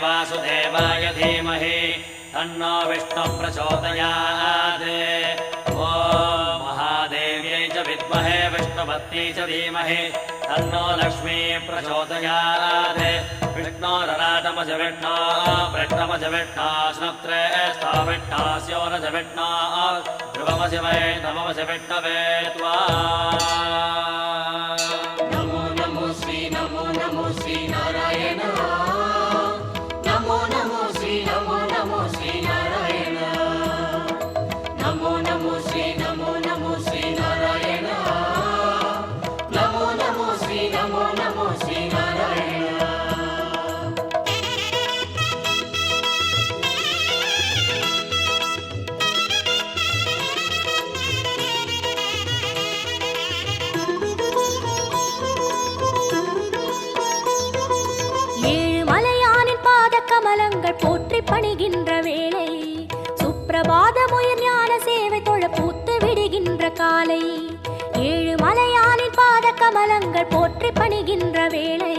वासुदेवाय धीमहि तन्नो विष्णुः प्रचोदयात्। ॐ महादेव्यै च विद्महे विष्णुपत्न्यै च धीमहि तन्नो लक्ष्मी प्रचोदयात्। विष्णोरराटमज विष्णो वृष्णमज विष्णो स्नुत्रे स्थाविष्णास्योरज विष्णो ध्रुवमज वै नममज विष्णवे त्वा। नमो नमो श्री नारायण। नमो नमो श्री नारायण। नमो नमो श्री नारायण। नमो नमो श्री नारायण। போற்றி பணிகின்ற வேளை சுப்பிரபாதமுயர் ஞான சேவை தொழ பூத்து விடுகின்ற காலை. ஏழு மலையானின் பாத கமலங்கள் போற்றி பணிகின்ற வேளை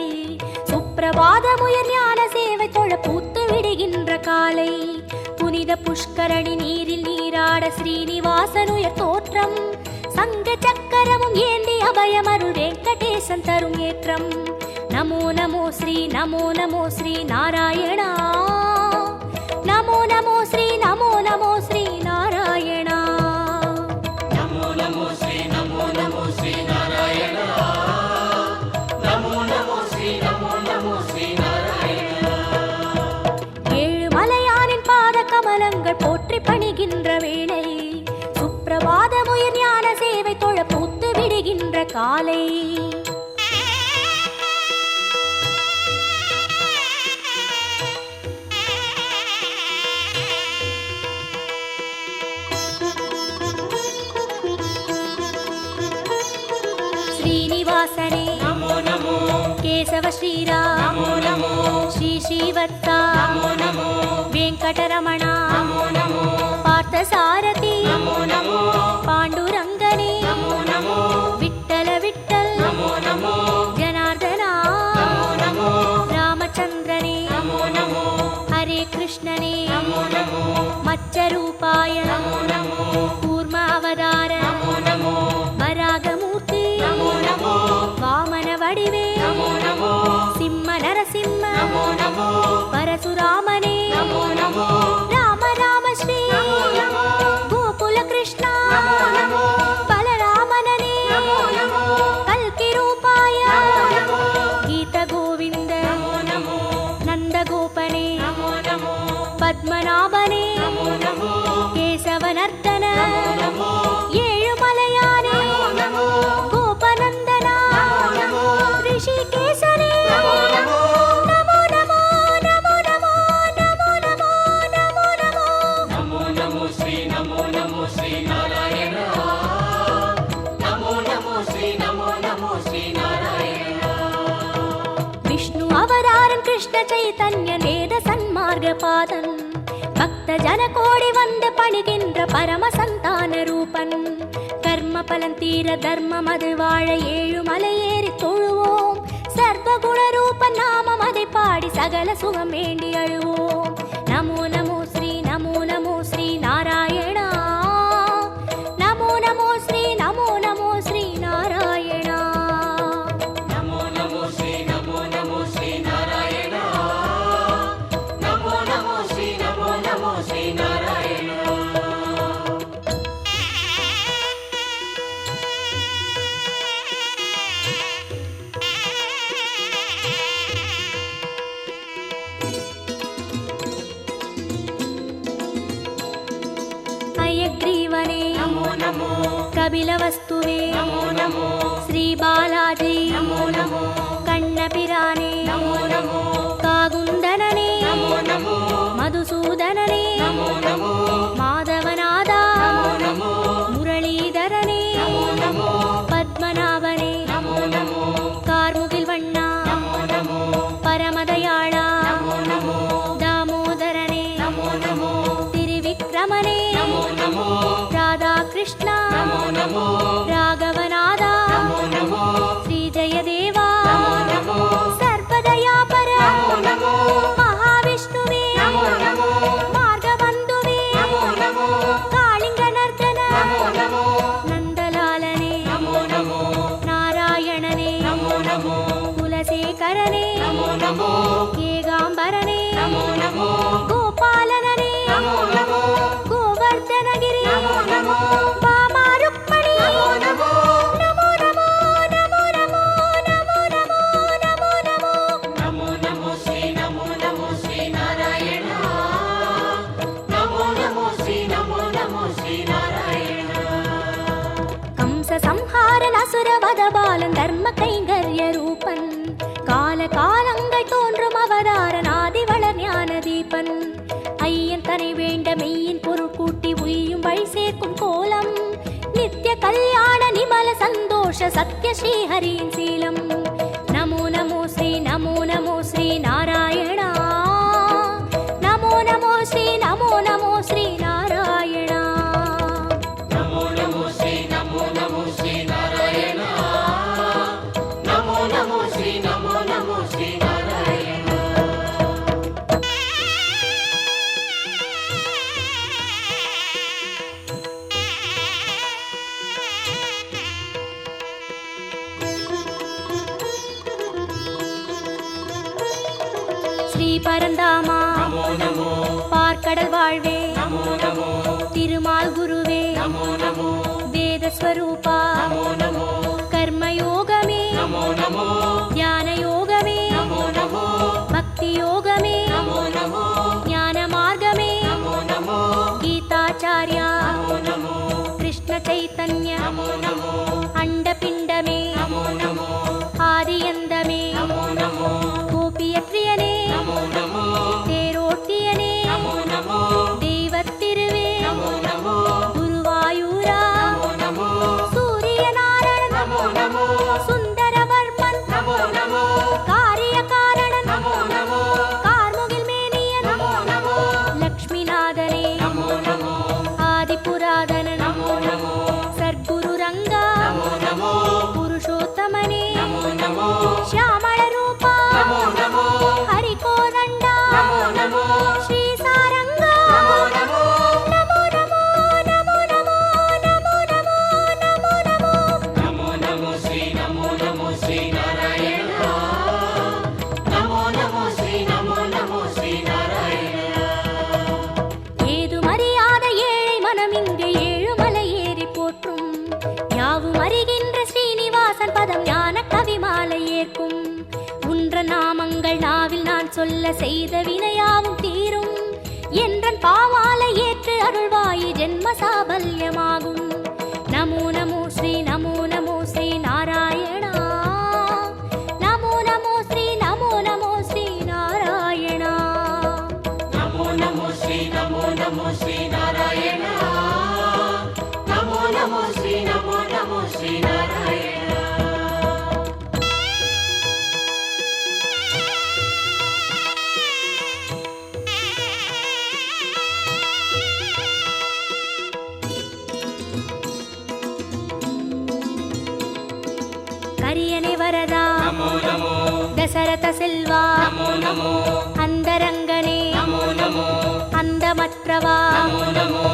சுப்பிரபாதமுயர் ஞான சேவை தொழ பூத்து விடுகின்ற காலை. புனித புஷ்கரணி நீரில் நீராட ஸ்ரீனிவாசனுயர் தோற்றம் சங்க சக்கரமும் ஏந்தி அபயமருள் வெங்கடேசன் தரும் ஏற்றம். நமோ நமோ ஸ்ரீ நாராயணா. நமோ நமோ ஸ்ரீ நாராயணா. நமோ நமோ ஸ்ரீ நாராயணா. நமோ நமோ ஸ்ரீ நாராயணா. ஏழு மலையானின் பாத கமலங்கள் போற்றி பணிகின்ற வேளை சுப்பிரபாதமுயர் ஞான சேவை தொழ பூத்து விடுகின்ற காலை. श्रीनिवासने नमो नमो। केशव श्रीराम नमो नमो। श्री श्रीवत्सा नमो नमो। वेंकटरमणा नमो नमो। पार्थसारथी नमो नमो। पांडुरंगने नमो नमो। विठ्ठल विठ्ठल नमो नमो। जनार्दना नमो नमो। रामचंद्रने नमो नमो। हरे कृष्णने नमो नमो। मच्चरूपाय नमो नमो। कूर्म अवतार नमो नमो। वरागमूर्ति नमो नमो। वामन वडिवे नमो नमो। सिंह नरसिंह नमो नमो। परशुरामने नमो नमो। राम राम श्री नमो नमो। गोकुल कृष्ण नमो नमो। बलरामनने नमो नमो। कल्कि रूपाय नमो नमो। गीत गोविंद नमो नमो। नंद गोपने नमो नमो। पद्मनाभने नमो नमो। केशवनर्दन नमो नमो। ಏಳು ಮಲಯಾನೆ नमो नमो। ಗೋಪನಂದನ नमो नमो। ಋಷಿಕೇಶನೇ नमो नमो। ನಮೋ ನಮೋ ನಮೋ ನಮೋ ನಮೋ ನಮೋ ನಮೋ ನಮೋ. नमो नमो श्री नारायण। नमो नमो श्री नारायण। ವಿಷ್ಣು ಅವತಾರನ್ ಕೃಷ್ಣ ಚೈತನ್ಯ ವೇದ ಸನ್ಮಾರ್ಗ ಪಾದನ್ ಭಕ್ತ ಜನ ಕೋಡಿ ವಂದ ಪಣಿಗಿன்ற பரம சந்தான ரூபன் கர்ம பலன் தீர தர்மம் அது வாழ ஏழு மலையேறி தொழுவோம். சர்வகுண ரூபன் நாமம் அதை பாடி சகல சுகம் வேண்டி அழுவோம். நமோ நமோ ஸ்ரீ நாராயணா. நமோ நமோ ஸ்ரீ நாராயணா. नमो नमो श्री नारायण। नमो नमो श्री नारायण। हयग्रीवने नमो नमो। कपिलवस्तुवे नमो नमो। श्री बालाजी नमो नमो। कण्णपिराने नमो नमो। कागुन्दनने नमो नमो। मधुसूदनने नमो नमो। माधवनादा नमो नमो। मुरलीधरने नमो नमो। पद्मनाभने नमो नमो। कार्मुगिल्वण्णा नमो नमो। परमदयाळ नमो नमो। दामोदरने नमो नमो। त्रिविक्रमने नमो नमो। राधाकृष्ण नमो नमो। राघवनादा नमो नमो। श्री जयदेव ನಮೋ ಏಗಾಂಬರನೇ ನಮೋ ನಮೋ ಗೋಪಾಲನನೇ ನಮೋ ನಮೋ ಗೋವರ್ಧನಗಿರಿ ನಮೋ ನಮೋ ವಾಮ ರುಕ್ಮಣಿ ನಮೋ ನಮೋ ನಮೋ ನಮೋ ನಮೋ ನಮೋ ನಮೋ ನಮೋ ನಮೋ ನಮೋ ನಮೋ ನಮೋ ಶ್ರೀ ನಾರಾಯಣ ನಮೋ ನಮೋ ಶ್ರೀ ನಾರಾಯಣ ಕಂಸ ಸಂಹಾரன் அசுரவத பாலன் தர்ம கைங்கரிய ரூபன் கால காலங்கள் தோன்றும் அவதாரன் ஆதிவளர் ஞான தீபன் ஐயன் தனை வேண்ட மெய்யின் பொருள் கூட்டி உய்யும் வழி சேர்க்கும் கோலம் நித்திய கல்யாண நிமல சந்தோஷ சத்ய ஸ்ரீஹரியின் சீலம் நமோ நமோ ஸ்ரீ நாராயணா நமோ நமோ ஸ்ரீ நாராயணா ನಮೋ ನಮೋ ಶ್ರೀ ನಾರಾಯಣ ನಮೋ ನಮೋ ಶ್ರೀ ನಾರಾಯಣ ஸ்ரீ பரந்தாமா ನಮೋ ನಮೋ பார்க்கடல் வாழ்வே ನಮೋ ನಮೋ திருமால் குருவே ನಮೋ ನಮೋ வேத ஸ்வரூபா ನಮೋ ನಮೋ கர்மயோகமே ನಮೋ ನಮೋ ஞான யோகமே ನಮೋ ನಮೋ பக்தி யோகமே ನಮೋ ನಮೋ ஞான மார்கமே ನಮೋ ನಮೋ ಗೀತಾಚಾರ್ಯ ನಮೋ ನಮೋ ಕೃಷ್ಣ ಚೈತನ್ಯ ನಮೋ ನಮೋ ಅಂಡಪಿಂಡமே ನಮೋ ನಮೋ ஆதியந்தமே ನಮೋ ನಮೋ கோபியற்றியனே ನಮೋ ನಮೋ தேரோட்டியனே ನಮೋ ನಮೋ தெய்வத்திருவே ನಮೋ ನಮೋ குருவாயூரா ನಮೋ ನಮೋ சூரியநாராயணன் ನಮೋ ನಮೋ சுந்தரவர்மன் ನಮೋ ನಮೋ காரியகாரணன் ನಮೋ ನಮೋ கார்முகில் மேனியன் ನಮೋ ನಮೋ லக்ஷ்மிநாதனே ನಮೋ ನಮೋ ஆதிபுராதனன் ನಮೋ ನಮೋ சர்க்குரு ரங்கா ನಮೋ ನಮೋ புருஷோத்தமனே ನಮೋ ನಮೋ ಶ್ಯಾಮಳ ರೂಪಾ ನಮೋ ನಮೋ ಹರಿಕೋದಂಡ ನಮೋ ನಮೋ ಶ್ರೀ ಸಾರಂಗ ನಮೋ ನಮೋ ನಮೋ ನಮೋ ನಮೋ ನಮೋ ನಮೋ ನಮೋ ನಮೋ ನಮೋ ನಮೋ ನಮೋ ಶ್ರೀ ನಾರಾಯಣ ನಮೋ ನಮೋ ಶ್ರೀ ನಾರಾಯಣ ஏதும் அறியாத ஏழை மனம் இங்கு ஏழுமலை ஏறி போற்றும் யாவும் அறிகின்ற ஸ்ரீனிவாசன் பதம் ஞான கவிமாலை ஏற்கும் உன்ற நாமங்கள் நாவில் நான் சொல்ல செய்த வினையாவும் தீரும் என்றன் பாமாலை ஏற்று அருள்வாயி ஜென்ம சாபல்யமாகும் நமோ நமோ ஸ்ரீ நாராயணா நமோ நமோ ஸ்ரீ நாராயணா ನಮೋ ನಮೋ ಶ್ರೀ ನಾರಾಯಣ ನಮೋ ನಮೋ ಶ್ರೀ ನಾರಾಯಣ கரியனை வரதா ನಮೋ ನಮೋ தசரத செல்வா ನಮೋ ನಮೋ அந்தரங்கனே ನಮೋ ನಮೋ அந்தமற்றவா ನಮೋ ನಮೋ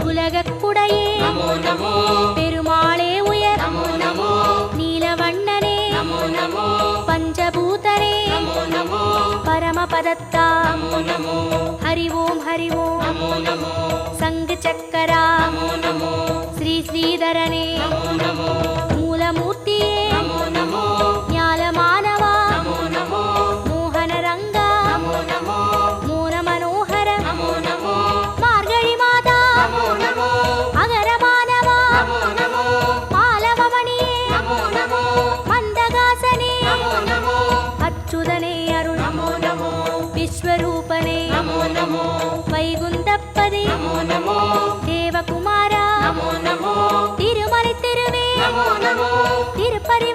உலகக்குடையே ನಮೋ ನಮೋ பெருமாளே உயர் ನಮೋ ನಮೋ நீலவண்ணனே ನಮೋ ನಮೋ பஞ்சபூதனே ನಮೋ ನಮೋ பரமபதத்தா ನಮೋ ನಮೋ ஹரி ஓம் ನಮೋ ನಮೋ சங்கு சக்கரா ನಮೋ ನಮೋ ஸ்ரீ ஸ்ரீதரனே ನಮೋ ನಮೋ மூலமூர்த்தியே ನಮೋ ನಮೋ ஞால மானவா ನಮೋ ನಮೋ மோகன ரங்கா ನಮೋ ನಮೋ மோன மனோகர ನಮೋ ನಮೋ மார்கழி மாதா ನಮೋ ನಮೋ அகர மானவா ನಮೋ ನಮೋ மாலவமணியே ನಮೋ ನಮೋ மந்தகாசனே ನಮೋ ನಮೋ அச்சுதனே அருள் ನಮೋ ನಮೋ விஸ்வரூபனே ನಮೋ ನಮೋ வைகுந்தப்பதே ನಮೋ ನಮೋ தேவகுமாரா ನಮೋ ನಮೋ திருமலை திருவே ನಮೋ ನಮೋ திருப்பரி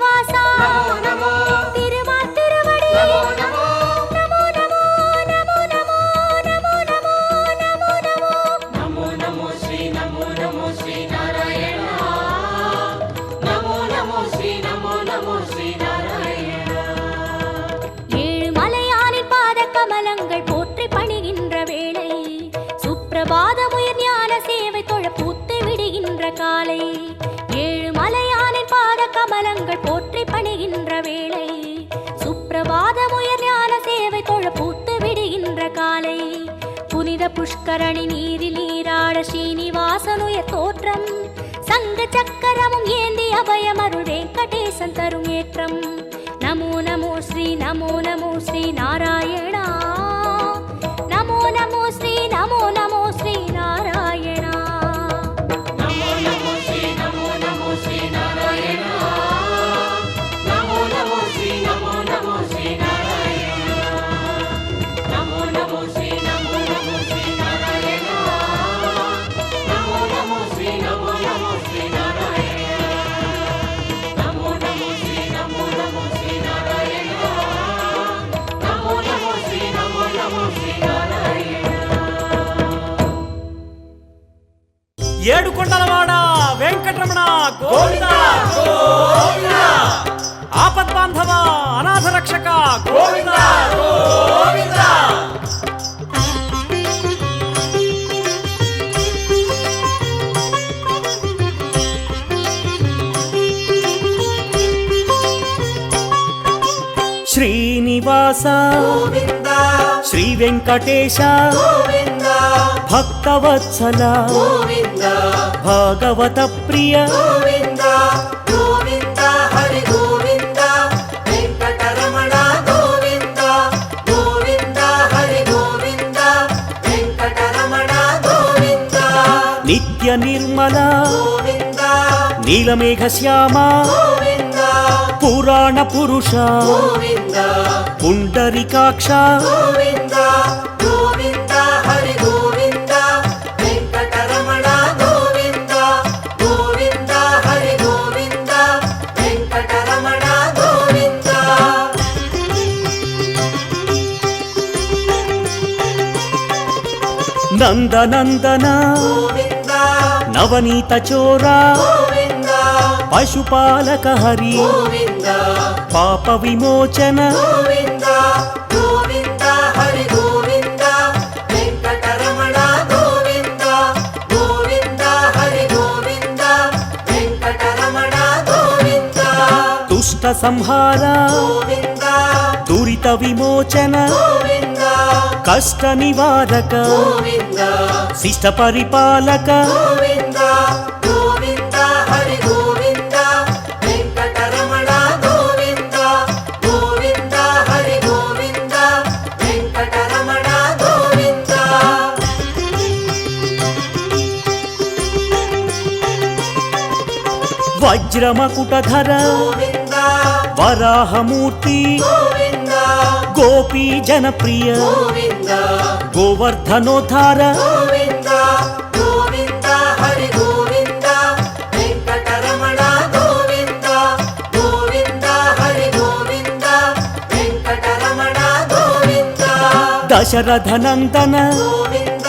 புஷ்கரணி நீரில் நீராட ஸ்ரீனிவாசனுய தோற்றம் சங்க சக்கரமும் ஏந்தி அபயமருள் வெங்கடேசன் தரும் ஏற்றம் நமோ நமோ ஸ்ரீ நமோ நமோ ஸ்ரீ நாராயணா நமோ நமோ ஸ்ரீ நமோ நமோ ஸ்ரீ நாராயணா నమో నమో శ్రీ నమో నమో శ్రీ నారాయణ నమో నమో శ్రీ నమో నమో శ్రీ నారాయణ నమో నమో శ్రీ నమో నమో శ్రీ నారాయణ నమో నమో శ్రీ నమో నమో శ్రీ నారాయణ నమో నమో శ్రీ నమో నమో శ్రీ నారాయణ నమో నమో శ్రీ నమో నమో శ్రీ నారాయణ ఏడుకొండలవాడ వెంకటరమణ గోవింద గోవింద ఆపద్బాంధవ అనాథ రక్షక గోవింద గోవింద శ్రీనివాస గోవింద శ్రీ వెంకటేశ గోవింద భక్తవత్సల గోవింద భాగవత ప్రియ గోవింద గోవింద హరి గోవింద వెంకటరమణ గోవింద గోవింద హరి గోవింద వెంకటరమణ గోవింద నిత్య నిర్మల గోవింద నీలమేఘ శ్యామ గోవింద పురాణ పురుష గోవింద పుండరికాక్ష గోవింద గోవింద హరి గోవింద వెంకటరమణ గోవింద గోవింద హరి గోవింద వెంకటరమణ గోవింద నందనందన గోవింద నవనీత చోర గోవింద పశుపాలక హరి గోవింద పాప విమోచన గోవింద గోవింద హరి గోవింద వెంకటరమణ గోవింద గోవింద హరి గోవింద వెంకటరమణ గోవింద దుష్ట సంహార గోవింద దురిత విమోచన గోవింద కష్ట నివారక గోవింద శిష్ట పరిపాలక గోవింద గోవింద హరి గోవింద వెంకటరమణ గోవింద గోవింద హరి గోవింద వెంకటరమణ గోవింద వజ్రమకుటధర గోవింద వరాహమూర్తి గోవింద గోపీ జనప్రియ గోవింద గోవర్ధనోద్ధార గోవింద గోవింద హరి గోవింద వెంకటరమణ గోవింద గోవింద హరి గోవింద వెంకటరమణ గోవింద దశరథ నందన గోవింద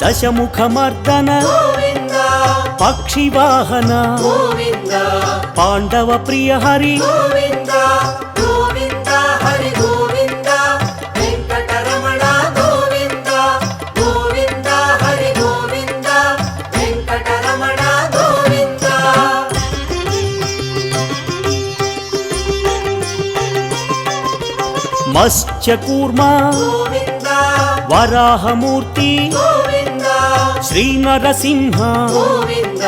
దశముఖమర్దన గోవింద పక్షివాహన గోవింద పాండవ ప్రియ హరి గోవింద గోవింద హరి గోవింద వెంకటరమణ గోవింద గోవింద హరి గోవింద వెంకటరమణ గోవింద మత్స్యకూర్మ గోవింద వరాహమూర్తి గోవింద శ్రీ నరసింహ గోవింద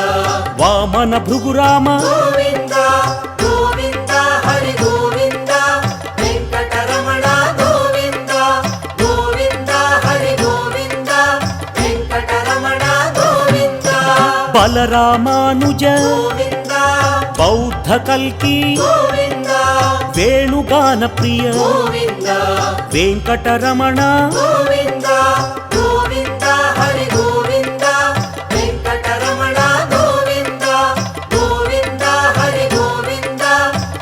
వామన భృగురామ గోవింద గోవింద హరి గోవింద వెంకటరమణ గోవింద గోవింద హరి గోవింద వెంకటరమణ గోవింద బలరామానుజ గోవింద బౌద్ధ కల్కి గోవింద వేణుగాన ప్రియ గోవింద వెంకటరమణ గోవింద గోవింద హరి గోవింద వెంకటరమణ గోవింద గోవింద హరి గోవింద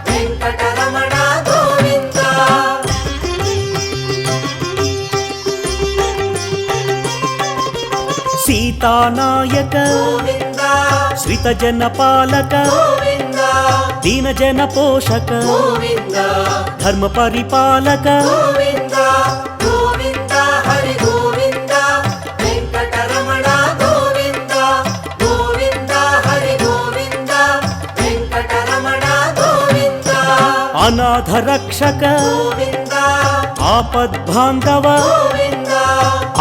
వెంకటరమణ గోవింద సీతానాయక గోవింద శ్రితజన పాలక గోవింద దీనజన పోషక గోవింద ధర్మ పరిపాలక గోవింద గోవింద హరి గోవింద వెంకటరమణ గోవింద గోవింద హరి గోవింద వెంకటరమణ గోవింద అనాథ రక్షక గోవింద ఆపద్బాంధవ గోవింద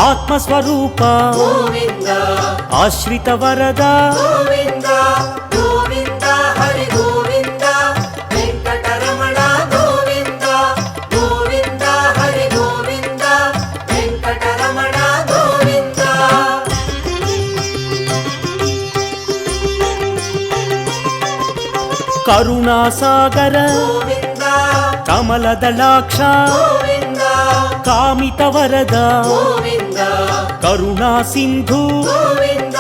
ఆత్మస్వరూప గోవింద ఆశ్రిత వరద గోవింద గోవింద హరి గోవింద వెంకటరమణ గోవింద గోవింద హరి గోవింద వెంకటరమణ గోవింద కరుణాసాగర గోవింద కమలదళాక్ష గోవింద కామిత వరద గోవింద కరుణా సింధు గోవింద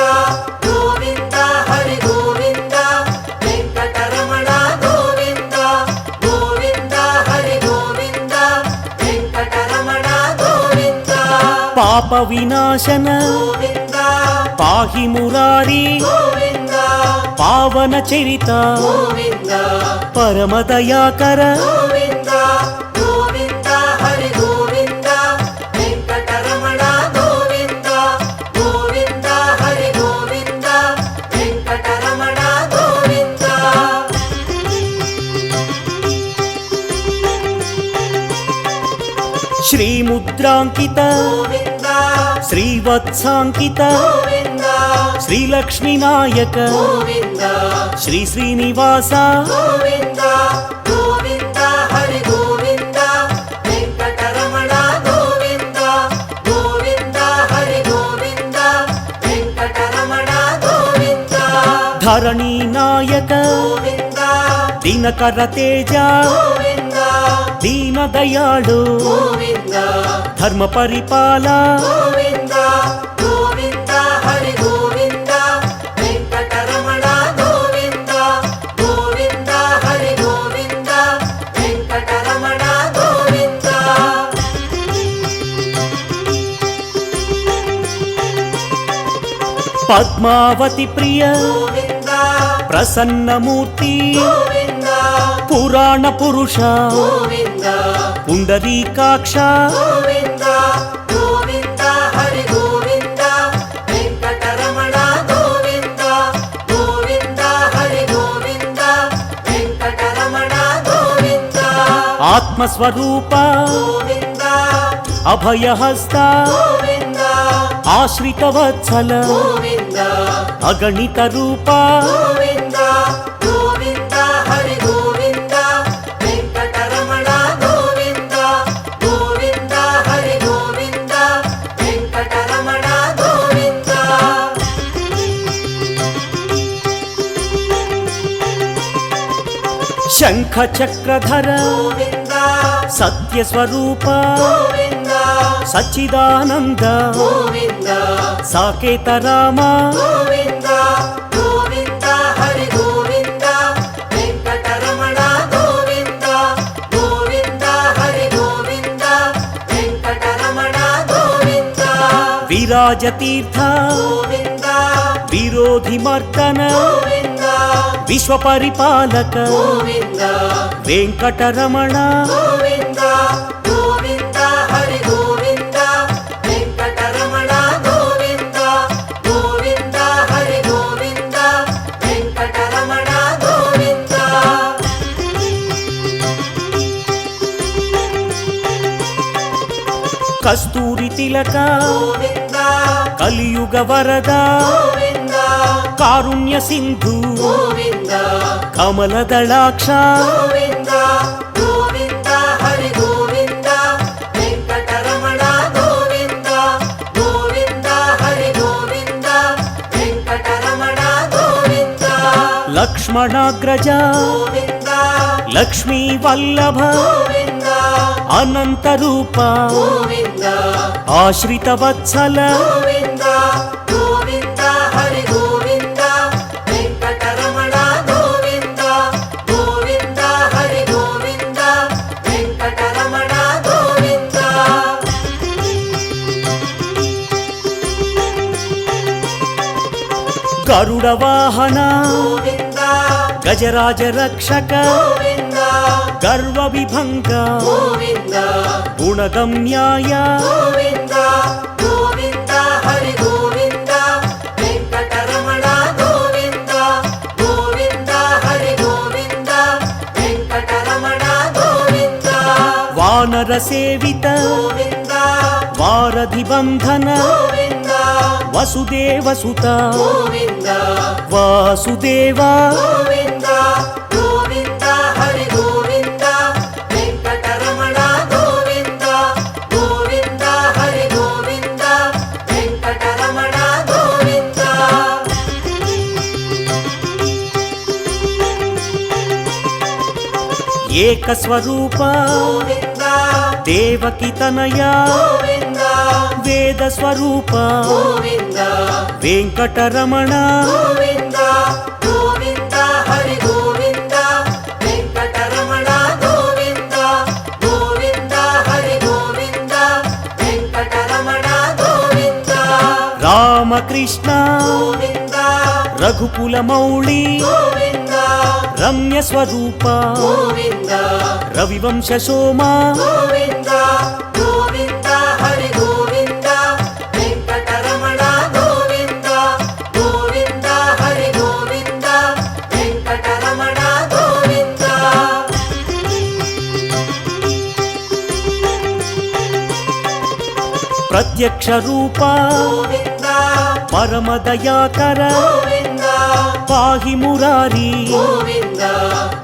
గోవింద హరి గోవింద వెంకటరమణ గోవింద గోవింద హరి గోవింద వెంకటరమణ గోవింద పాప వినాశన గోవింద పాహి మురారి గోవింద పావన చరిత గోవింద పరమదయాకర గోవింద గోవింద హరి గోవింద వెంకటరమణ గోవింద గోవింద హరి గోవింద వెంకటరమణ గోవింద శ్రీముద్రాంకిత గోవింద శ్రీవత్సాంకిత గోవింద శ్రీలక్ష్మీ నాయక గోవింద శ్రీ శ్రీనివాస గోవింద గోవింద హరి గోవింద వెంకటరమణ గోవింద గోవింద హరి గోవింద వెంకటరమణ గోవింద ధరణీ నాయక గోవింద దినకర తేజ గోవింద దీన దయాళు గోవింద ధర్మ పరిపాల గోవింద గోవింద హరి గోవింద వెంకటరమణ గోవింద గోవింద హరి గోవింద వెంకటరమణ గోవింద పద్మావతి ప్రియ గోవింద ప్రసన్నమూర్తి గోవింద పురాణ పురుష గోవింద పుండరీకాక్ష గోవింద గోవింద హరి గోవింద వెంకటరమణ గోవింద గోవింద హరి గోవింద వెంకటరమణ గోవింద ఆత్మస్వరూప గోవింద అభయహస్త గోవింద ఆశ్రిత వత్సల గోవింద అగణిత రూప గోవింద గోవింద హరి గోవింద వెంకటరమణ గోవింద గోవింద హరి గోవింద వెంకటరమణ గోవింద శంఖ చక్రధర గోవింద సత్యస్వరూప గోవింద సచ్చిదానంద గోవింద సాకేత రామ గోవింద గోవింద హరి గోవింద వెంకటరమణ గోవింద గోవింద హరి గోవింద వెంకటరమణ గోవింద విరాజతీర్థ గోవింద విరోధి మర్దన గోవింద విశ్వపరిపాలక గోవింద వెంకటరమణ గోవింద గోవింద హరి గోవింద వెంకటరమణ గోవింద గోవింద హరి గోవింద వెంకటరమణ గోవింద కస్తూరి తిలక గోవింద కలియుగ వరద గోవింద కారుణ్య సింధు గోవింద కమలదళాక్ష గోవింద గోవింద హరి గోవింద వెంకటరమణ గోవింద గోవింద హరి గోవింద వెంకటరమణ గోవింద లక్ష్మణాగ్రజ గోవింద లక్ష్మీ వల్లభ గోవింద అనంత రూప గోవింద ఆశ్రిత వత్సల గోవింద గోవింద హరి గోవింద వెంకటరమణ గోవింద గోవింద హరి గోవింద వెంకటరమణ గోవింద గరుడ వాహన గోవింద గజరాజ రక్షక గోవింద గర్వ విభంగ గోవింద గుణగమ్యాయ గోవింద గోవింద హరి గోవింద వెంకటరమణ గోవింద గోవింద హరి గోవింద వెంకటరమణ గోవింద వానర సేవిత గోవింద వారధి బంధన గోవింద వసుదేవసుత గోవింద వాసుదేవ గోవింద గోవింద హరి గోవింద వెంకటరమణ గోవింద గోవింద హరి గోవింద వెంకటరమణ గోవింద ఏకస్వరూప గోవింద దేవకి తనయ గోవింద వేద స్వరూప గోవింద వెంకటరమణ గోవింద గోవింద హరి గోవింద వెంకటరమణ గోవింద గోవింద హరి గోవింద వెంకటరమణ గోవింద రామకృష్ణ గోవింద రఘుకుల మౌళి గోవింద రమ్య స్వరూప గోవింద రవివంశ సోమ గోవింద గోవింద హరి గోవింద వెంకటరమణ గోవింద గోవింద హరి గోవింద వెంకటరమణ గోవింద ప్రత్యక్ష రూప గోవింద పరమ దయాకర గోవింద పాహి మురారి గోవింద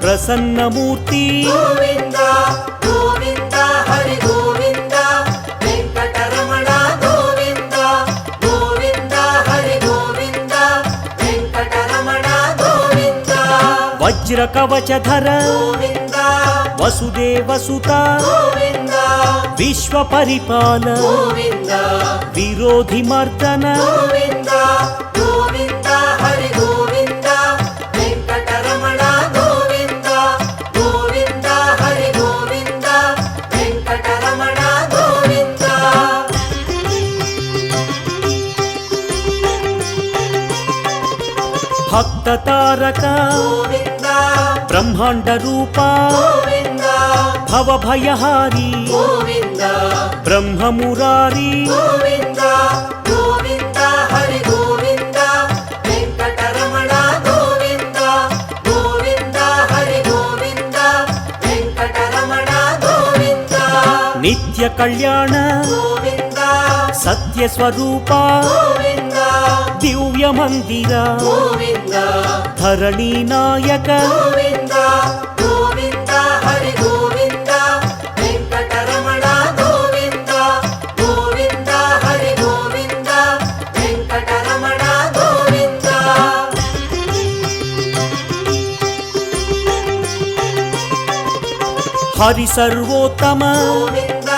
ప్రసన్నమూర్తి గోవింద గోవింద హరి గోవింద వెంకటరమణ గోవింద గోవింద హరి గోవింద వెంకటరమణ గోవింద వజ్ర కవచధర గోవింద వసుదేవసుత గోవింద విశ్వ పరిపాల గోవింద విరోధి మర్దన గోవింద గోవింద హరి గోవింద వెంకటరమణ గోవింద గోవింద హరి గోవింద వెంకటరమణ గోవింద భక్త తారక గోవింద బ్రహ్మాండ రూప గోవింద భవభయహారి గోవింద బ్రహ్మమురారి గోవింద గోవింద హరి గోవింద వెంకటరమణ గోవింద గోవింద హరి గోవింద వెంకటరమణ గోవింద నిత్య కళ్యాణ గోవింద సత్య స్వరూప గోవింద దివ్య మందిర గోవింద ధరణి నాయక గోవింద గోవింద హరి గోవింద వెంకటరమణ గోవింద గోవింద హరి గోవింద వెంకటరమణ గోవింద హరి సర్వోత్తమ గోవింద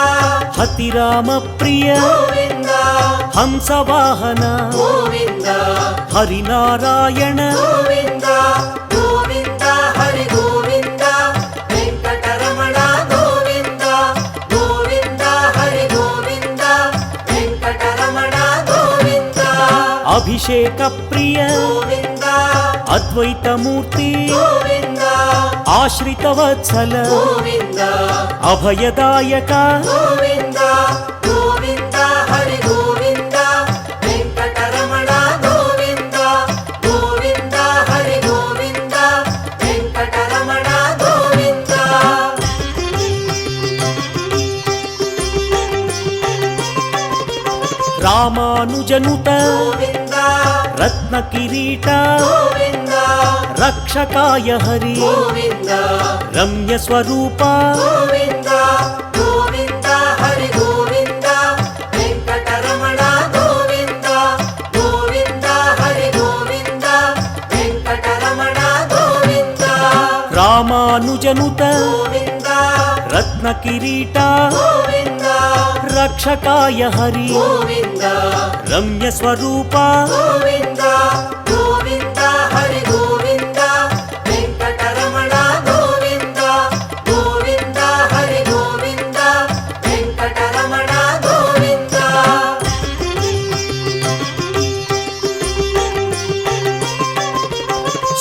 హతిరామ ప్రియ గోవింద హంసవాహన గోవింద హరినారాయణ గోవింద గోవింద హరి గోవింద వెంకటరమణ గోవింద గోవింద హరి గోవింద వెంకటరమణ గోవింద అభిషేక ప్రియ గోవింద అద్వైతమూర్తి గోవింద ఆశ్రిత వత్సల గోవింద అభయదాయక గోవింద గోవింద హరి గోవింద వెంకటరమణ గోవింద గోవింద హరి గోవింద వెంకటరమణ గోవింద రామానుజనుత గోవింద రత్న కిరీట గోవింద రక్షకాయ హరి గోవింద రమ్య స్వరూప గోవింద గోవింద హరి గోవింద వెంకటరమణ గోవింద గోవింద హరి గోవింద వెంకటరమణ గోవింద రామానుజనుత గోవింద రత్న కిరీట గోవింద రక్షకాయ హరి గోవింద రమ్య స్వరూప గోవింద గోవింద హరి గోవింద వెంకటరమణ గోవింద గోవింద హరి గోవింద వెంకటరమణ గోవింద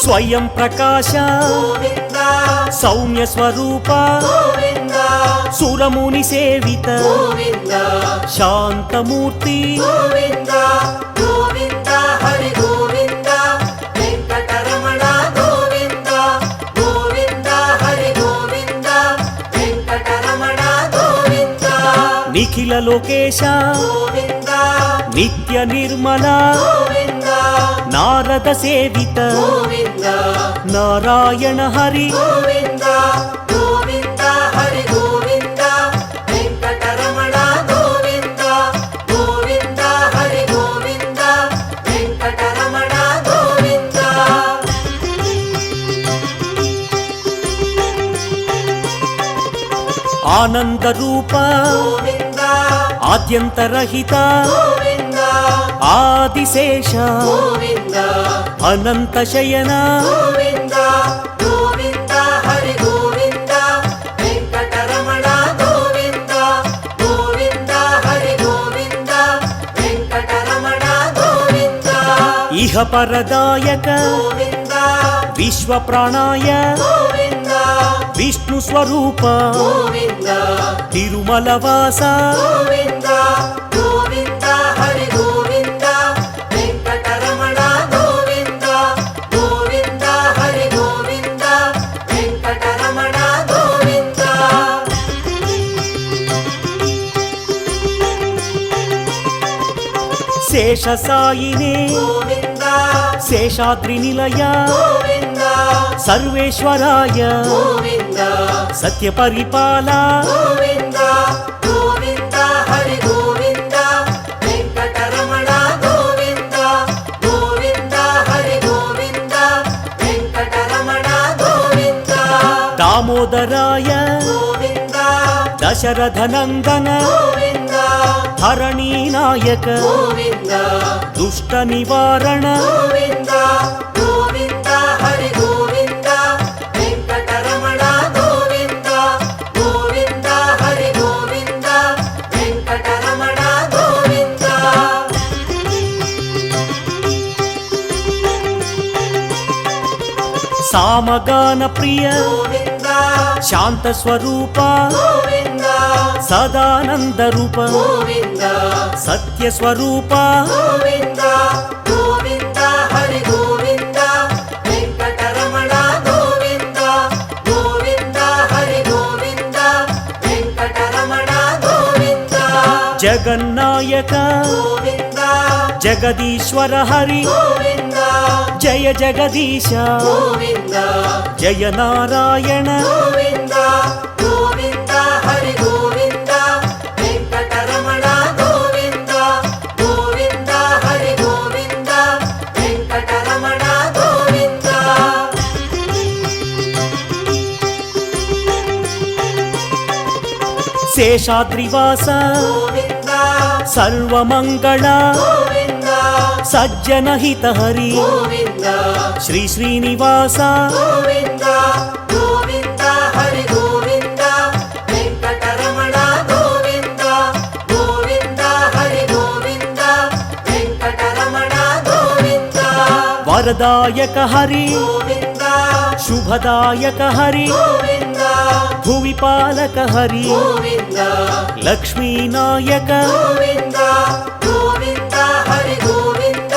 స్వయం ప్రకాశ గోవింద సౌమ్య స్వరూప గోవింద సురముని సేవిత గోవింద శాంతమూర్తి గోవింద గోవింద హరి గోవింద వెంకటరమణ గోవింద గోవింద హరి గోవింద వెంకటరమణ గోవింద నిఖిల లోకేశ గోవింద నిత్య నిర్మల గోవింద నారద సేవిత గోవింద నారాయణ హరి గోవింద గోవింద హరి గోవింద వెంకటరమణ గోవింద గోవింద హరి గోవింద వెంకటరమణ గోవింద ఆనంద రూప గోవింద ఆద్యంతరహిత గోవింద ఆదిశేష గోవింద అనంత శయన గోవింద గోవింద హరి గోవింద వెంకటరమణ గోవింద గోవింద హరి గోవింద వెంకటరమణ గోవింద ఇహ పరదాయక గోవింద విశ్వ ప్రాణాయ గోవింద విష్ణు స్వరూప గోవింద తిరుమల వాస గోవింద గోవింద హరి గోవింద వెంకటరమణ గోవింద గోవింద హరి గోవింద వెంకటరమణ గోవింద శేష సాయినే గోవింద శేషాద్రి నిలయ గోవింద సర్వేశ్వరాయ గోవింద సత్య పరిపాల గోవింద గోవింద హరి గోవింద వెంకటరమణ గోవింద గోవింద హరి గోవింద వెంకటరమణ గోవింద దామోదరాయ గోవింద దశరథ నందన గోవింద ధరణీ నాయక గోవింద దుష్ట నివారణ గోవింద గోవింద హరి గోవింద వెంకటరమణ గోవింద గోవింద హరి గోవింద వెంకటరమణ గోవింద సామగాన ప్రియ గోవింద శాంత స్వరూప గోవింద సదానంద రూప గోవింద సత్య స్వరూప గోవింద గోవింద హరి గోవింద వెంకటరమణ గోవింద గోవింద హరి గోవింద వెంకటరమణ గోవింద జగన్నాయక గోవింద జగదీశ్వర హరి గోవింద జయ జగదీశ గోవింద జయ నారాయణ గోవింద గోవింద హరి గోవింద వెంకటరమణ గోవింద గోవింద హరి గోవింద వెంకటరమణ గోవింద శేషాద్రివాస గోవింద సర్వమంగళ గోవింద సజ్జనహిత హరి గోవింద శ్రీ శ్రీనివాస గోవింద గోవింద హరి గోవింద వెంకటరమణ గోవింద గోవింద హరి గోవింద వెంకటరమణ గోవింద వరదాయక హరి గోవింద శుభదాయక హరి గోవింద భువిపాలక హరి గోవింద లక్ష్మీనాయక గోవింద గోవింద హరి గోవింద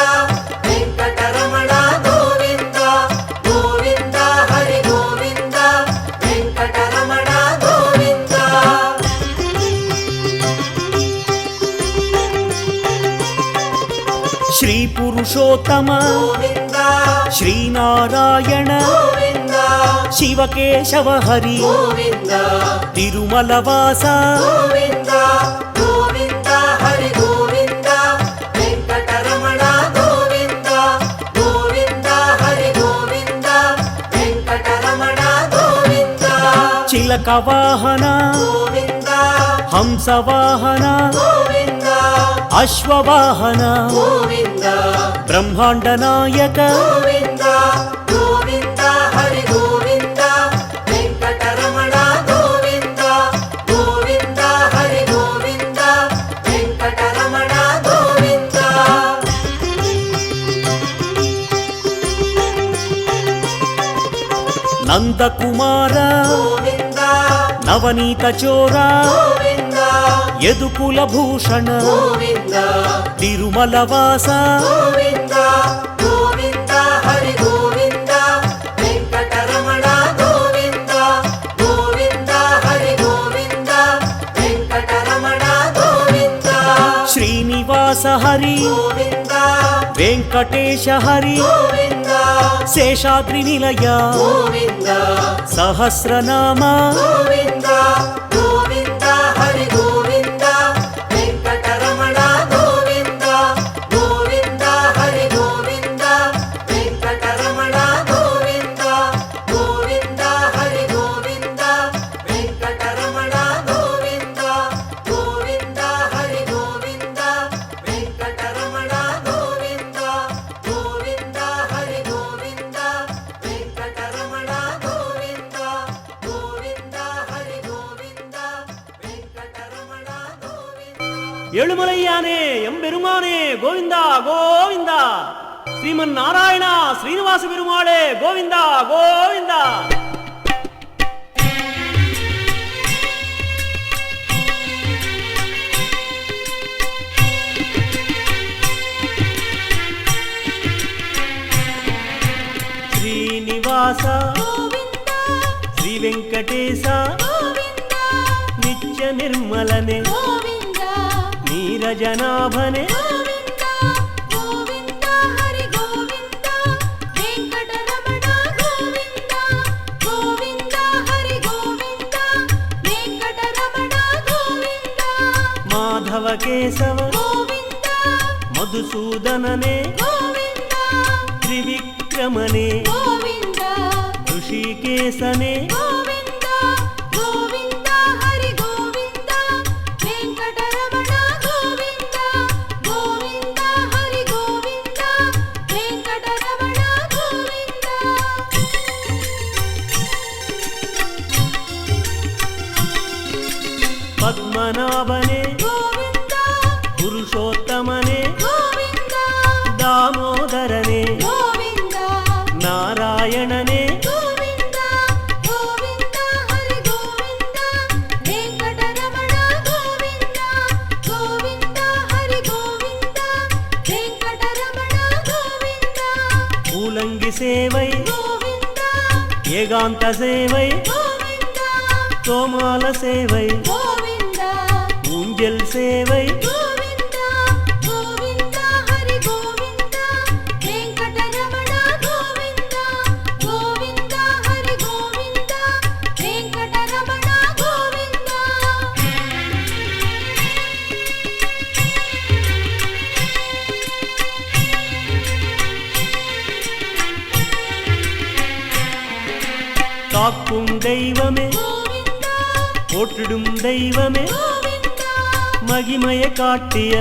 వెంకటరమణ గోవింద గోవింద హరి గోవింద వెంకటరమణ గోవింద శ్రీ పురుషోత్తమ గోవింద శ్రీనారాయణ గోవింద శివకేశవ హరి గోవింద తిరుమల వాస గోవింద గోవింద హరి గోవింద వెంకటరమణ గోవింద గోవింద హరి గోవింద వెంకటరమణ గోవింద చిలక వాహన గోవింద హంస వాహన గోవింద అశ్వవాహన గోవింద బ్రహ్మాండ నాయక గోవింద గోవింద హరి గోవింద వెంకటరమణ గోవింద గోవింద హరి గోవింద వెంకటరమణ గోవింద నందకుమార గోవింద నవనీత చోర గోవింద యదుకుల భూషణ గోవింద తిరుమల వాస గోవింద గోవింద హరి గోవింద వెంకటరమణ గోవింద గోవింద హరి గోవింద వెంకటరమణ శ్రీనివాస హరి గోవింద వెంకటేశ హరి గోవింద శేషాద్రి నిలయ గోవింద సహస్రనామ గోవింద గోవింద హరి గోవింద వెంకటరమణ గోవింద గోవింద హరి గోవింద వెంకటరమణ గోవింద గోవింద హరి గోవింద వెంకటరమణ గోవింద గోవింద హరి గోవింద వెంకటరమణ గోవింద గోవింద హరి గోవింద వెంకటరమణ గోవింద గోవింద హరి గోవింద వెంకటరమణ గోవింద ఏಳುమలయ్యానే ఎంబెరుమానే గోవింద గోవింద శ్రీమన్నారాయణ శ్రీనివాస పెరుమాళే గోవింద గోవింద శ్రీనివాస శ్రీ వెంకటేశ నిత్య నిర్మలనే నీరజనాభనే మాధవ కేశవ మధుసూదననే త్రివిక్రమనే ఋషికేశనే పద్మనాభనే పురుషోత్తమనే దామోదరనే నారాయణనే పూలంగి సేవై ఏకాంత సేవై తోమాల సేవై ఊంజల్ సేవై காக்கும் தெய்வமே போற்றிடும் தெய்வமே மகிமையை காட்டிய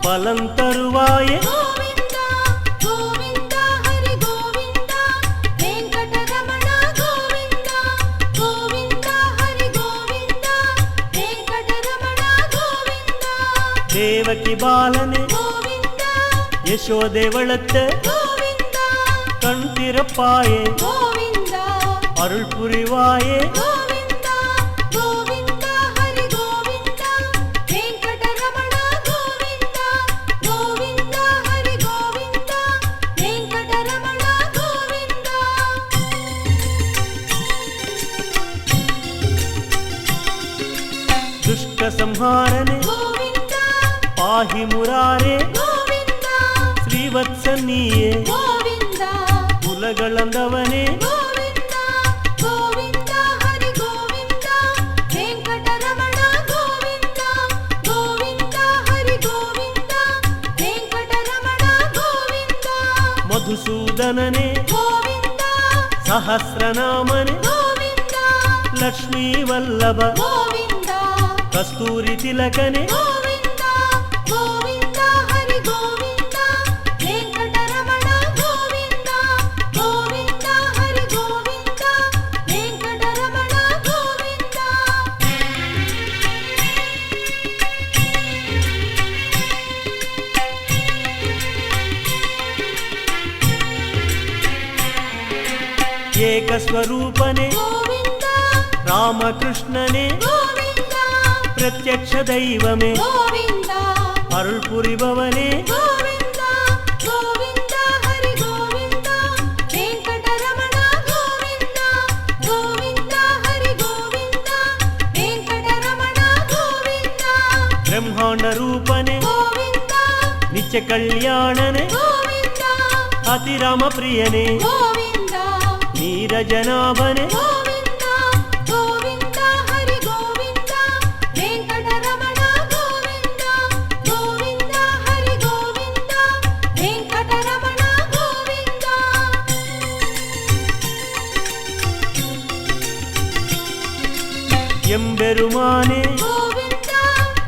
பலம் தருவாயே தேவகி பாலனே யசோதை வளர்த்த கண் திறப்பாயே அருள் புரிவாயே దుష్ట సంహారనే పాహి మురారే శ్రీవత్సనీయే ఉలగళందవనే మధుసూదననే సహస్రనామనే లక్ష్మీ వల్లభ కస్తూరి తిలకనే ఏకస్వరూపనే రామకృష్ణనే ప్రత్యక్ష దైవమే అరుள் పురిబవనే బ్రహ్మాండ రూపనే ನಿತ್ಯ ಕಲ್ಯಾಣನೆ ಗೋವಿಂದ ಅತಿರಾಮ ಪ್ರಿಯನೇ ಗೋವಿಂದ ನೀರಜನಾಭನೆ ಗೋವಿಂದ ಗೋವಿಂದ ಹರಿ ಗೋವಿಂದ ವೆಂಕಟರಮಣ ಗೋವಿಂದ ಗೋವಿಂದ ಹರಿ ಗೋವಿಂದ ವೆಂಕಟರಮಣ ಗೋವಿಂದ ಎಂಬೆರುಮಾನೆ ಗೋವಿಂದ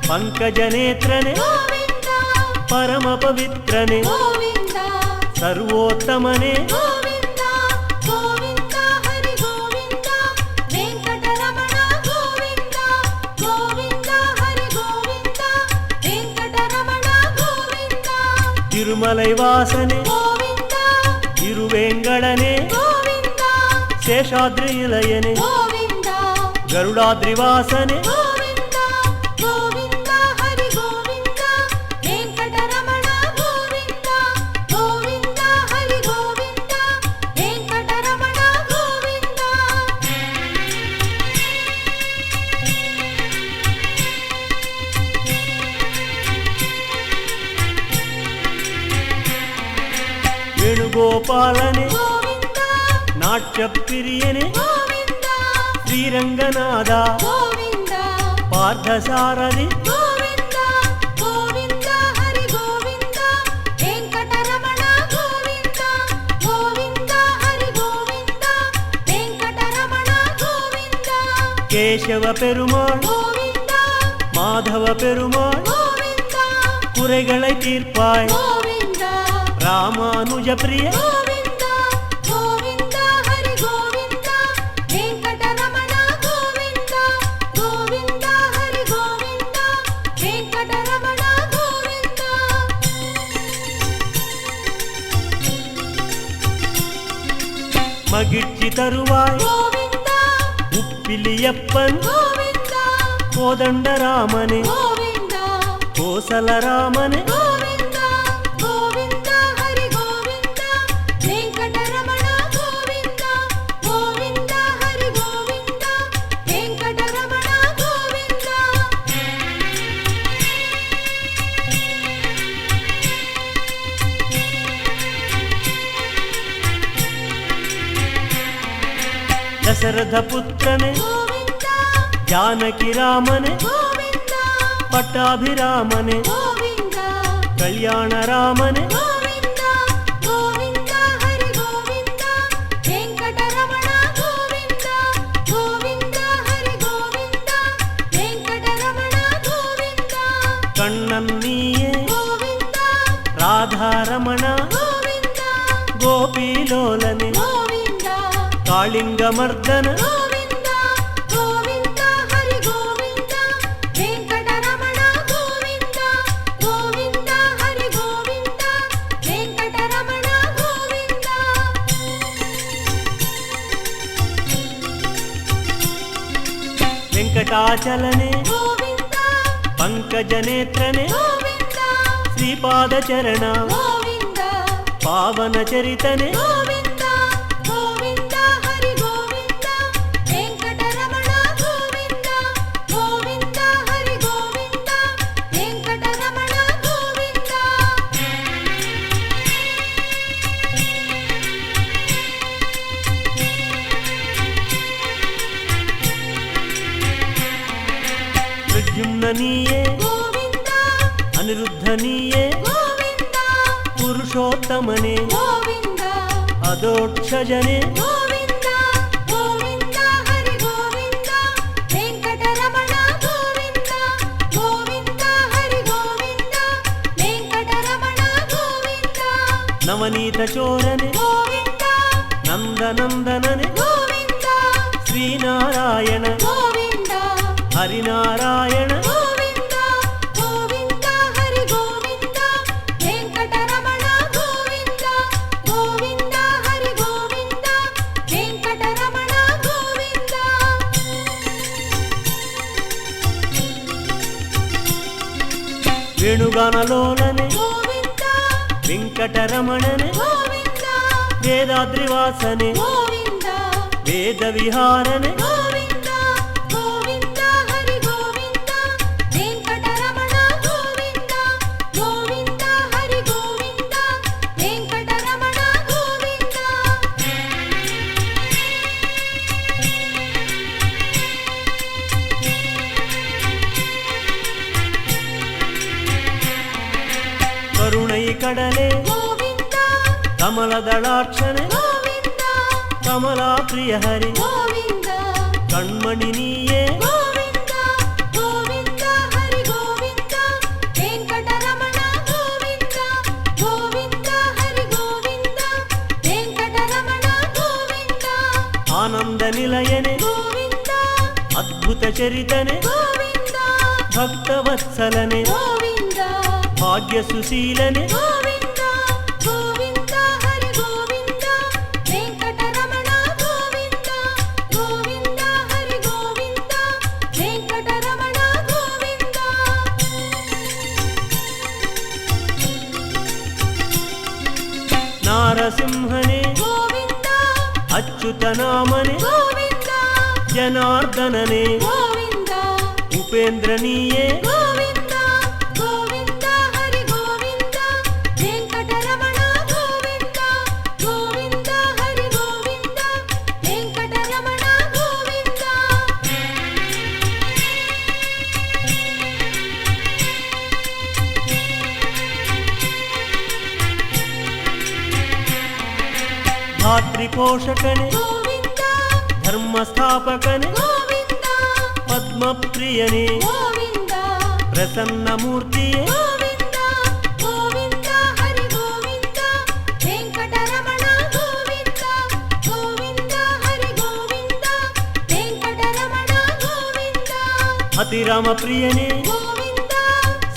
ಪಂಕಜನೇತ್ರನೆ ಗೋವಿಂದ ಪರಮ ಪವಿತ್ರನೆ ಗೋವಿಂದ ಸರ್ವೋತ್ತಮನೆ ಗೋವಿಂದ ಗೋವಿಂದ ಹರಿ ಗೋವಿಂದ ವೆಂಕಟರಮಣ ಗೋವಿಂದ ಗೋವಿಂದ ಹರಿ ಗೋವಿಂದ ವೆಂಕಟರಮಣ ಗೋವಿಂದ ತಿರುಮಲೈ ವಾಸನೆ ಗೋವಿಂದ ತಿರುವೇಂಗಳನೆ ಗೋವಿಂದ ಶೇಷಾದ್ರಿ ಇಲಯನೆ ಗೋವಿಂದ ಗರುಡಾದ್ರಿ ವಾಸನೆ ಗೋವಿಂದ ಗೋವಿಂದ ಹರಿ ಗೋವಿಂದ ವೆಂಕಟರಮಣ ಗೋವಿಂದ ಗೋವಿಂದ ಹರಿ ಗೋವಿಂದ ವೆಂಕಟರಮಣ ಗೋವಿಂದ ವೇಣುಗೋಪಾಲನೆ ಗೋವಿಂದ ನಾಟ್ಯ ಪ್ರಿಯನೆ ಗೋವಿಂದ ಶ್ರೀರಂಗನಾದ ಗೋವಿಂದ ಪಾರ್ಥಸಾರಥಿ ಗೋವಿಂದ ಗೋವಿಂದ ಹರಿ ಗೋವಿಂದ ವೆಂಕಟರಮಣ ಗೋವಿಂದ ಗೋವಿಂದ ಹರಿ ಗೋವಿಂದ ವೆಂಕಟರಮಣ ಗೋವಿಂದ ಕೇಶವ ಪೆರುಮಾಳ್ ಗೋವಿಂದ ಮಾಧವ ಪೆರುಮಾಳ್ ಗೋವಿಂದ குறைகளை தீர்ப்பாய் ಗೋವಿಂದ ராமானுஜ பிரிய ಗೋವಿಂದ ಗೋವಿಂದ ಹರಿ ಗೋವಿಂದ ವೆಂಕಟರಮಣ ಗೋವಿಂದ ಗೋವಿಂದ ಹರಿ ಗೋವಿಂದ ವೆಂಕಟರಮಣ ಗೋವಿಂದ மகிழ்ச்சி தருவாய் ಗೋವಿಂದ உப்பிலியப்பன் ಗೋವಿಂದ கோதண்டராமனே ಗೋವಿಂದ கோசலராமனே ಗೋವಿಂದ ಗೋವಿಂದ ಹರಿ ಗೋವಿಂದ ವೆಂಕಟರಮಣ ಗೋವಿಂದ ಗೋವಿಂದ ಹರಿ ಗೋವಿಂದ ವೆಂಕಟರಮಣ ಗೋವಿಂದ ದಶರಥ ಪುತ್ರನೇ ಗೋವಿಂದ ಜಾನಕಿ ರಾಮನೇ ಗೋವಿಂದ ಪಟ್ಟಾಭಿರಾಮನೇ ಗೋವಿಂದ ಕಲ್ಯಾಣ ರಾಮನೇ ಗೋವಿಂದ ಗೋವಿಂದ ಹರಿ ಗೋವಿಂದ ವೆಂಕಟರಮಣ ಗೋವಿಂದ ಗೋವಿಂದ ಹರಿ ಗೋವಿಂದ ವೆಂಕಟರಮಣ ಗೋವಿಂದ ಕಣ್ಣನ್ ನೀಯೇ ಗೋವಿಂದ ರಾಧಾರಮಣ ಗೋವಿಂದ ಗೋಪಿಲೋಲನೆ ಗೋವಿಂದ ಕಾಳಿಂಗಮರ್ದನ ಗೋವಿಂದ ಗೋವಿಂದ ಹರಿ ಗೋವಿಂದ ವೆಂಕಟರಮಣ ಗೋವಿಂದ ಗೋವಿಂದ ಹರಿ ಗೋವಿಂದ ವೆಂಕಟರಮಣ ಗೋವಿಂದ ವೆಂಕಟಾಚಲನೆ ಗೋವಿಂದ ಪಂಕಜನೇತ್ರನೆ ಗೋವಿಂದ ಶ್ರೀಪಾದಚರಣ ಗೋವಿಂದ ಪಾವನ ಚರಿತನೆ ಗೋವಿಂದ ಗೋವಿಂದ ಹರಿ ಗೋವಿಂದ ವೆಂಕಟರಮಣ ಗೋವಿಂದ ಗೋವಿಂದ ಹರಿ ಗೋವಿಂದ ವೆಂಕಟರಮಣ ಗೋವಿಂದ ಪ್ರದ್ಯುಮ್ನ ನೀಯೇ ಗೋವಿಂದ ಅನಿರುದ್ಧ ನೀಯೇ ಗೋವಿಂದ ಪುರುಷೋತ್ತಮನೆ ಗೋವಿಂದ ಅದೋಕ್ಷಜನೆ ಗೋವಿಂದ ಗೋವಿಂದ ಹರಿ ಗೋವಿಂದ ವೆಂಕಟರಮಣ ಗೋವಿಂದ ಗೋವಿಂದ ಹರಿ ಗೋವಿಂದ ವೆಂಕಟರಮಣ ಗೋವಿಂದ ನವನೀತ ಚೋರನೆ ಗೋವಿಂದ ನಂದನಂದನನೆ ಗೋವಿಂದ ಶ್ರೀನಾರಾಯಣ ಗೋವಿಂದ ಹರಿನಾರಾಯಣ ಗೋವಿಂದ ಗೋವಿಂದ ಹರಿ ಗೋವಿಂದ ವೆಂಕಟರಮಣ ಗೋವಿಂದ ಗೋವಿಂದ ಹರಿ ಗೋವಿಂದ ವೆಂಕಟರಮಣ ಗೋವಿಂದ ವೇಣುಗಾನಲೋಲನೆ ಗೋವಿಂದ ವೆಂಕಟರಮಣನೆ ಗೋವಿಂದ ವೇದಾದ್ರಿವಾಸನೆ ಗೋವಿಂದ ವೇದ ವಿಹಾರನೆ ಗೋವಿಂದ ಗೋವಿಂದ ಹರಿ ಗೋವಿಂದ ವೆಂಕಟರಮಣ ಗೋವಿಂದ ಗೋವಿಂದ ಹರಿ ಕರುಣೈ ಕಡಲೆ ಗೋವಿಂದ ಕಮಲದಳಾಕ್ಷನೆ ಗೋವಿಂದ ಕಮಲಾ ಪ್ರಿಯ ಹರಿ ಗೋವಿಂದ ಕಣ್ಮಣಿ ನೀಯೇ ಗೋವಿಂದ ಗೋವಿಂದ ಹರಿ ಗೋವಿಂದ ವೆಂಕಟರಮಣ ಗೋವಿಂದ ಗೋವಿಂದ ಹರಿ ಗೋವಿಂದ ವೆಂಕಟರಮಣ ಗೋವಿಂದ ಆನಂದ ನಿಲಯನೆ ಗೋವಿಂದ ಅದ್ಭುತ ಚರಿತನೆ ಗೋವಿಂದ ಭಕ್ತವತ್ಸಲನೆ ಗೋವಿಂದ ಭಾಗ್ಯ ಸುಶೀಲನೆ ಗೋವಿಂದ ಗೋವಿಂದ ಹರಿ ಗೋವಿಂದ ವೆಂಕಟರಮಣ ಗೋವಿಂದ ಗೋವಿಂದ ಹರಿ ಗೋವಿಂದ ವೆಂಕಟರಮಣ ಗೋವಿಂದ ನಾರಸಿಂಹನೇ ಗೋವಿಂದ ಅಚ್ಯುತನಾಮನೆ ಗೋವಿಂದ ಜನಾರ್ದನನೇ ಗೋವಿಂದ ಉಪೇಂದ್ರ ನೀಯೇ ಗೋವಿಂದ ಗೋವಿಂದ ಹರಿ ಗೋವಿಂದ ವೆಂಕಟರಮಣ ಗೋವಿಂದ ಗೋವಿಂದ ಹರಿ ಗೋವಿಂದ ವೆಂಕಟರಮಣ ಗೋವಿಂದ ಭಾತೃಪೋಷಕನೆ ಗೋವಿಂದ ಧರ್ಮಸ್ಥಾಪಕನೆ ಗೋವಿಂದ ಪದ್ಮಪ್ರಿಯನೇ ಗೋವಿಂದ ಪ್ರಸನ್ನ ಮೂರ್ತಿಯೇ ಗೋವಿಂದ ಗೋವಿಂದ ಹರಿ ಗೋವಿಂದ ವೆಂಕಟರಮಣ ಗೋವಿಂದ ಗೋವಿಂದ ಹರಿ ಗೋವಿಂದ ವೆಂಕಟರಮಣ ಗೋವಿಂದ ಅತಿರಾಮ ಪ್ರಿಯನೇ ಗೋವಿಂದ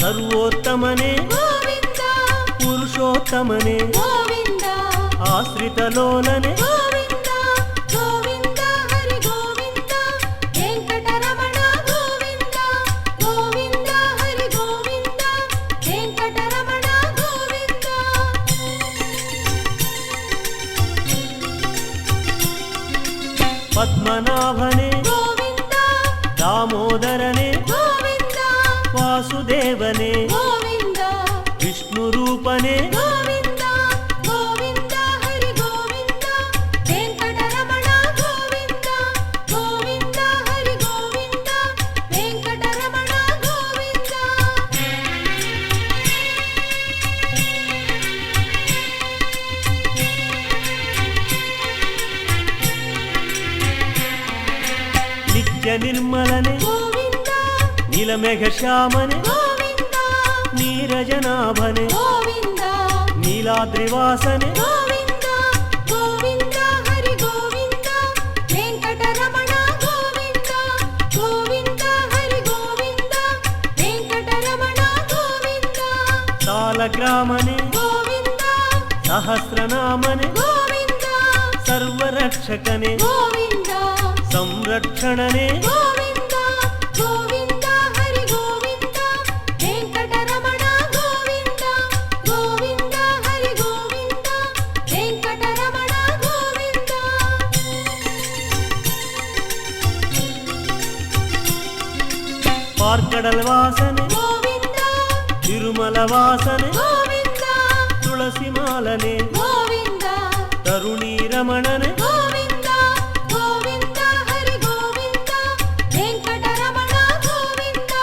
ಸರ್ವೋತ್ತಮನೇ ಗೋವಿಂದ ಪುರುಷೋತ್ತಮನೇ ಗೋವಿಂದ ಆಶ್ರಿತ ಲೋಲನೆ ಗೋವಿಂದ ಗೋವಿಂದ ಹರಿ ಗೋವಿಂದ ವೆಂಕಟರಮಣ ಗೋವಿಂದ ಗೋವಿಂದ ಹರಿ ಗೋವಿಂದ ವೆಂಕಟರಮಣ ಗೋವಿಂದ ಪದ್ಮನಾಭನೇ ಗೋವಿಂದ ದಾಮೋದರನೇ ಗೋವಿಂದ ವಾಸುದೇವನೇ ಗೋವಿಂದ ವಿಷ್ಣು ರೂಪನೇ ಗೋವಿಂದ ಗೋವಿಂದ ಹರಿ ಗೋವಿಂದ ವೆಂಕಟರಮಣ ಗೋವಿಂದ ಗೋವಿಂದ ಹರಿ ಗೋವಿಂದ ವೆಂಕಟರಮಣ ಗೋವಿಂದ ನಿತ್ಯ ನಿರ್ಮಲನೆ ಗೋವಿಂದ ನೀಲಮೇಘ ಶ್ಯಾಮನೆ ಗೋವಿಂದ ನೀರಜನಾಭನೆ ಗೋವಿಂದ ನೀಲಾದ್ರಿವಾಸನೆ ಗೋವಿಂದ ಗೋವಿಂದ ಹರಿ ಗೋವಿಂದ ವೆಂಕಟರಮಣ ಗೋವಿಂದ ಗೋವಿಂದ ಹರಿ ಗೋವಿಂದ ವೆಂಕಟರಮಣ ಗೋವಿಂದ ಸಾಲಗ್ರಾಮನೆ ಗೋವಿಂದ ಸಹಸ್ರನಾಮನೆ ಗೋವಿಂದ ಸರ್ವರಕ್ಷಕನೆ ಗೋವಿಂದ ಸಂರಕ್ಷಣನೆ ಗೋವಿಂದ ಗೋವಿಂದ ಹರಿ ಗೋವಿಂದ ವೆಂಕಟರಮಣ ಗೋವಿಂದ ಗೋವಿಂದ ಹರಿ ಗೋವಿಂದ ವೆಂಕಟರಮಣ ಗೋವಿಂದ ಪಾರ್ಕಡಲ್ ವಾಸನೆ ಗೋವಿಂದ ತಿರುಮಲ ವಾಸನೆ ಗೋವಿಂದ ತುಳಸಿ ಮಾಲನೆ ಗೋವಿಂದ ತರುಣಿ ರಮಣನೆ ಗೋವಿಂದ ಗೋವಿಂದ ಹರಿ ಗೋವಿಂದ ವೆಂಕಟರಮಣ ಗೋವಿಂದ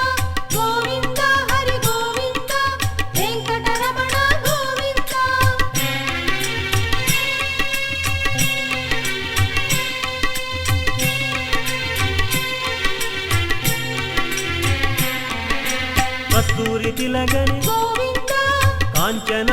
ಗೋವಿಂದ ಹರಿ ಗೋವಿಂದ ವೆಂಕಟರಮಣ ಗೋವಿಂದ ಕಸ್ತೂರಿ ತಿಲಕನೆ ಗೋವಿಂದ ಕಾಂಚನ